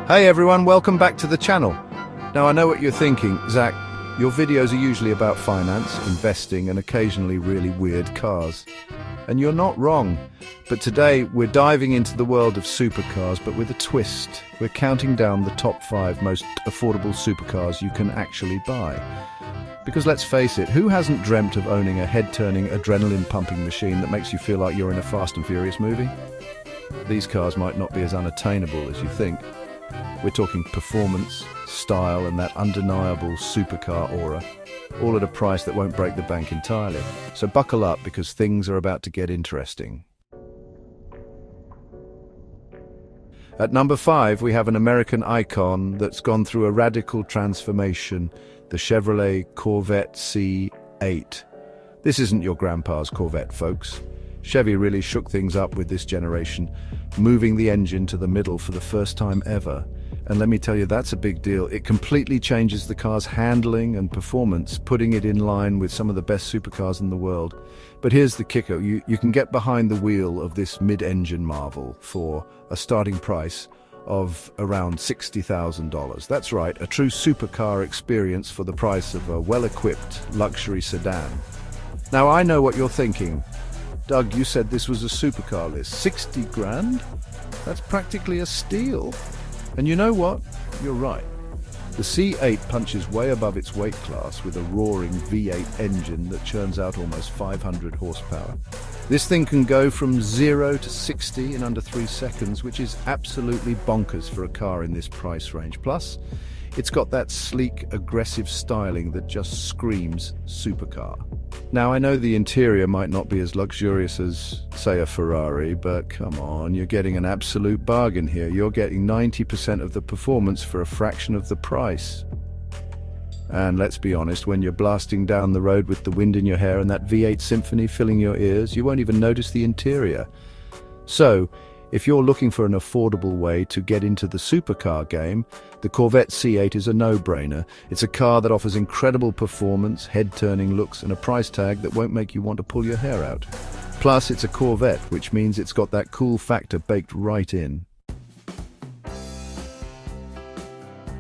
Hey everyone, welcome back to the channel. Now I know what you're thinking, Zach, your videos are usually about finance, investing and occasionally really weird cars. And you're not wrong, but today we're diving into the world of supercars, but with a twist. We're counting down the top 5 most affordable supercars you can actually buy. Because let's face it, who hasn't dreamt of owning a head-turning, adrenaline-pumping machine that makes you feel like you're in a Fast and Furious movie? These cars might not be as unattainable as you think. We're talking performance, style, and that undeniable supercar aura, all at a price that won't break the bank entirely. So buckle up, because things are about to get interesting. At number 5, we have an American icon that's gone through a radical transformation, the Chevrolet Corvette C8. This isn't your grandpa's Corvette, folks. Chevy really shook things up with this generation, moving the engine to the middle for the first time ever. And let me tell you, that's a big deal. It completely changes the car's handling and performance, putting it in line with some of the best supercars in the world. But here's the kicker. You can get behind the wheel of this mid-engine marvel for a starting price of around $60,000. That's right, a true supercar experience for the price of a well-equipped luxury sedan. Now, I know what you're thinking. Doug, you said this was a supercar list. 60 grand? That's practically a steal. And you know what? You're right. The C8 punches way above its weight class with a roaring V8 engine that churns out almost 500 horsepower. This thing can go from 0 to 60 in under 3 seconds, which is absolutely bonkers for a car in this price range. Plus, it's got that sleek, aggressive styling that just screams supercar. Now, I know the interior might not be as luxurious as, say, a Ferrari, but come on, you're getting an absolute bargain here. You're getting 90% of the performance for a fraction of the price. And let's be honest, when you're blasting down the road with the wind in your hair and that V8 symphony filling your ears, you won't even notice the interior. So, if you're looking for an affordable way to get into the supercar game, the Corvette C8 is a no-brainer. It's a car that offers incredible performance, head-turning looks, and a price tag that won't make you want to pull your hair out. Plus, it's a Corvette, which means it's got that cool factor baked right in.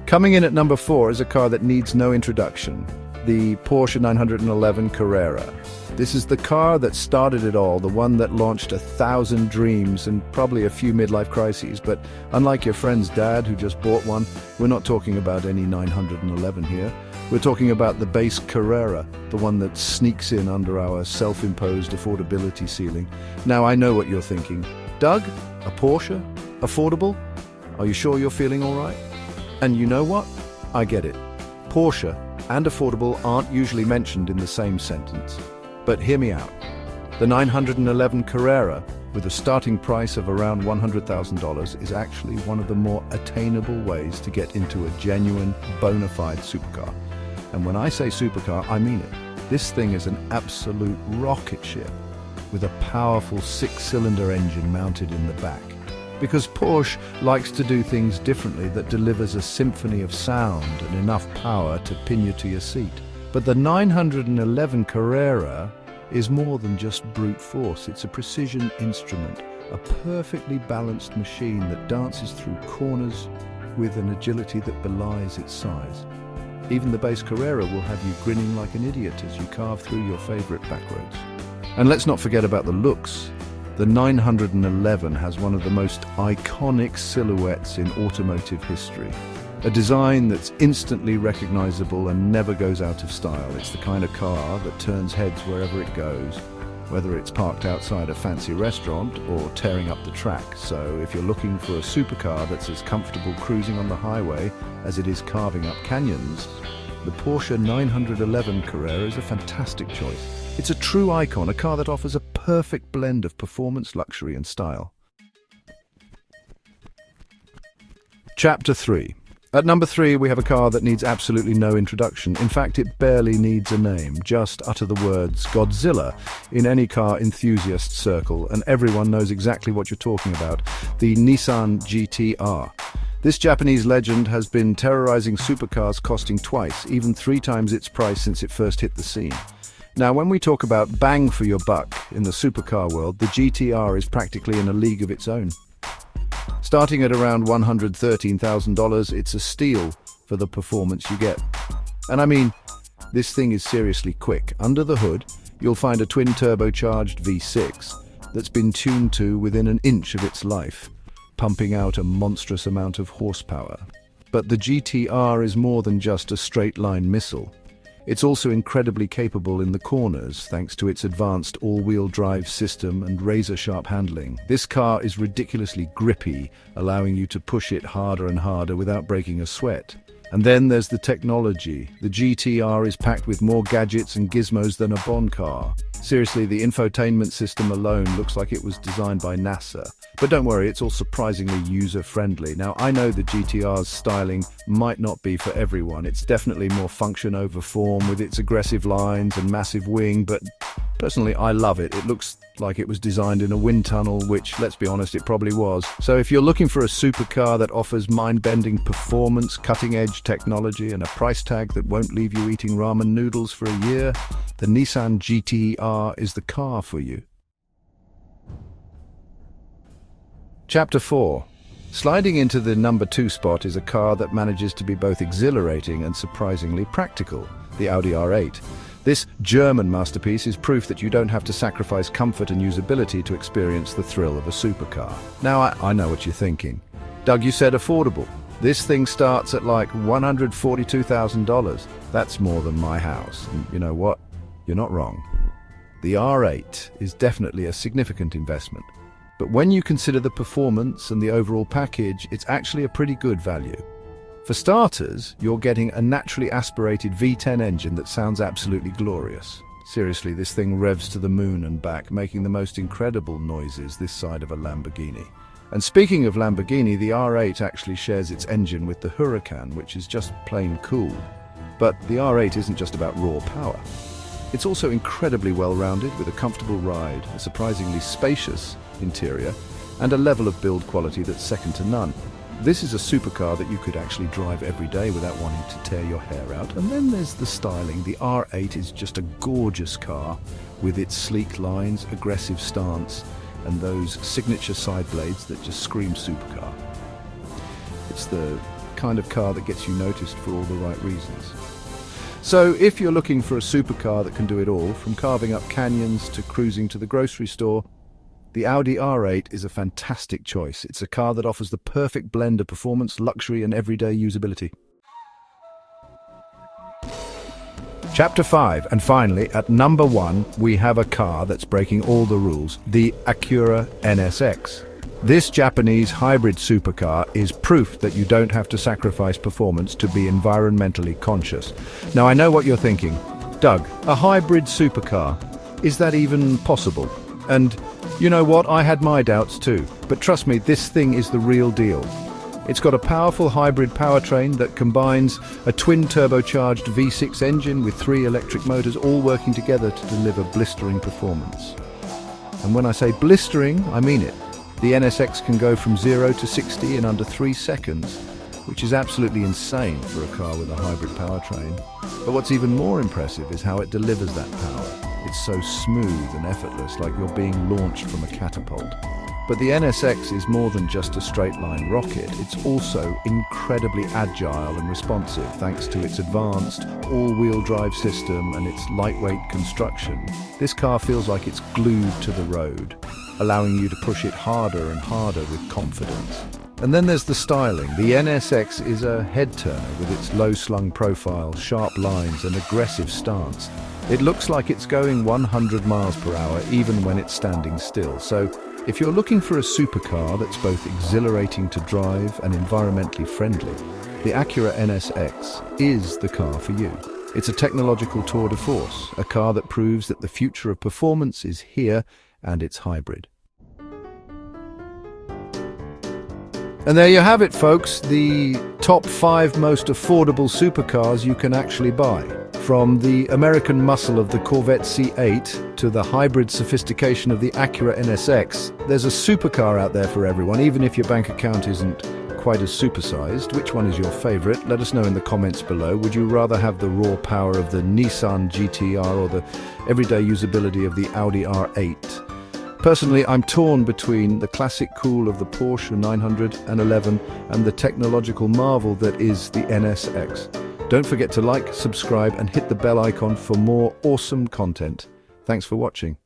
Coming in at number 4 is a car that needs no introduction, the Porsche 911 Carrera. This is the car that started it all, the one that launched 1,000 dreams and probably a few midlife crises. But unlike your friend's dad who just bought one, we're not talking about any 911 here. We're talking about the base Carrera, the one that sneaks in under our self-imposed affordability ceiling. Now, I know what you're thinking. Doug, a Porsche? Affordable? Are you sure you're feeling all right? And you know what? I get it. Porsche and affordable aren't usually mentioned in the same sentence. But hear me out. The 911 Carrera, with a starting price of around $100,000, is actually one of the more attainable ways to get into a genuine, bona fide supercar. And when I say supercar, I mean it. This thing is an absolute rocket ship, with a powerful 6-cylinder engine mounted in the back. Because Porsche likes to do things differently that delivers a symphony of sound and enough power to pin you to your seat. But the 911 Carrera is more than just brute force. It's a precision instrument, a perfectly balanced machine that dances through corners with an agility that belies its size. Even the base Carrera will have you grinning like an idiot as you carve through your favorite back roads. And let's not forget about the looks. The 911 has one of the most iconic silhouettes in automotive history. A design that's instantly recognizable and never goes out of style. It's the kind of car that turns heads wherever it goes, whether it's parked outside a fancy restaurant or tearing up the track. So if you're looking for a supercar that's as comfortable cruising on the highway as it is carving up canyons, the Porsche 911 Carrera is a fantastic choice. It's a true icon, a car that offers a perfect blend of performance, luxury, and style. Chapter 3. At number 3, we have a car that needs absolutely no introduction. In fact, it barely needs a name. Just utter the words Godzilla in any car enthusiast circle, and everyone knows exactly what you're talking about. The Nissan GT-R. This Japanese legend has been terrorizing supercars, costing twice, even 3 times its price since it first hit the scene. Now, when we talk about bang for your buck in the supercar world, the GT-R is practically in a league of its own. Starting at around $113,000, it's a steal for the performance you get. And I mean, this thing is seriously quick. Under the hood, you'll find a twin-turbocharged V6 that's been tuned to within an inch of its life, pumping out a monstrous amount of horsepower. But the GTR is more than just a straight-line missile. It's also incredibly capable in the corners thanks to its advanced all-wheel drive system and razor-sharp handling. This car is ridiculously grippy, allowing you to push it harder and harder without breaking a sweat. And then there's the technology. The GTR is packed with more gadgets and gizmos than a Bond car. Seriously, the infotainment system alone looks like it was designed by NASA. But don't worry, it's all surprisingly user-friendly. Now, I know the GTR's styling might not be for everyone. It's definitely more function over form with its aggressive lines and massive wing, but personally, I love it. It looks like it was designed in a wind tunnel, which, let's be honest, it probably was. So if you're looking for a supercar that offers mind-bending performance, cutting-edge technology, and a price tag that won't leave you eating ramen noodles for a year, the Nissan GTR is the car for you. Chapter 4. Sliding into the number 2 spot is a car that manages to be both exhilarating and surprisingly practical, the Audi R8. This German masterpiece is proof that you don't have to sacrifice comfort and usability to experience the thrill of a supercar. Now, I know what you're thinking. Doug, you said affordable. This thing starts at like $142,000. That's more than my house. And you know what? You're not wrong. The R8 is definitely a significant investment. But when you consider the performance and the overall package, it's actually a pretty good value. For starters, you're getting a naturally aspirated V10 engine that sounds absolutely glorious. Seriously, this thing revs to the moon and back, making the most incredible noises this side of a Lamborghini. And speaking of Lamborghini, the R8 actually shares its engine with the Huracan, which is just plain cool. But the R8 isn't just about raw power. It's also incredibly well-rounded with a comfortable ride, a surprisingly spacious interior, and a level of build quality that's second to none. This is a supercar that you could actually drive every day without wanting to tear your hair out. And then there's the styling. The R8 is just a gorgeous car with its sleek lines, aggressive stance, and those signature side blades that just scream supercar. It's the kind of car that gets you noticed for all the right reasons. So if you're looking for a supercar that can do it all, from carving up canyons to cruising to the grocery store, the Audi R8 is a fantastic choice. It's a car that offers the perfect blend of performance, luxury, and everyday usability. Chapter 5, and finally, at number 1, we have a car that's breaking all the rules, the Acura NSX. This Japanese hybrid supercar is proof that you don't have to sacrifice performance to be environmentally conscious. Now, I know what you're thinking. Doug, a hybrid supercar, is that even possible? And you know what, I had my doubts too. But trust me, this thing is the real deal. It's got a powerful hybrid powertrain that combines a twin-turbocharged V6 engine with 3 electric motors, all working together to deliver blistering performance. And when I say blistering, I mean it. The NSX can go from 0 to 60 in under 3 seconds, which is absolutely insane for a car with a hybrid powertrain. But what's even more impressive is how it delivers that power. It's so smooth and effortless, like you're being launched from a catapult. But the NSX is more than just a straight-line rocket. It's also incredibly agile and responsive thanks to its advanced all-wheel drive system and its lightweight construction. This car feels like it's glued to the road, allowing you to push it harder and harder with confidence. And then there's the styling. The NSX is a head-turner with its low-slung profile, sharp lines and aggressive stance. It looks like it's going 100 miles per hour even when it's standing still. So if you're looking for a supercar that's both exhilarating to drive and environmentally friendly, the Acura NSX is the car for you. It's a technological tour de force, a car that proves that the future of performance is here and it's hybrid. And there you have it, folks, the top 5 most affordable supercars you can actually buy. From the American muscle of the Corvette C8 to the hybrid sophistication of the Acura NSX, there's a supercar out there for everyone, even if your bank account isn't quite as supersized. Which one is your favorite? Let us know in the comments below. Would you rather have the raw power of the Nissan GTR or the everyday usability of the Audi R8? Personally, I'm torn between the classic cool of the Porsche 911 and the technological marvel that is the NSX. Don't forget to like, subscribe, and hit the bell icon for more awesome content. Thanks for watching.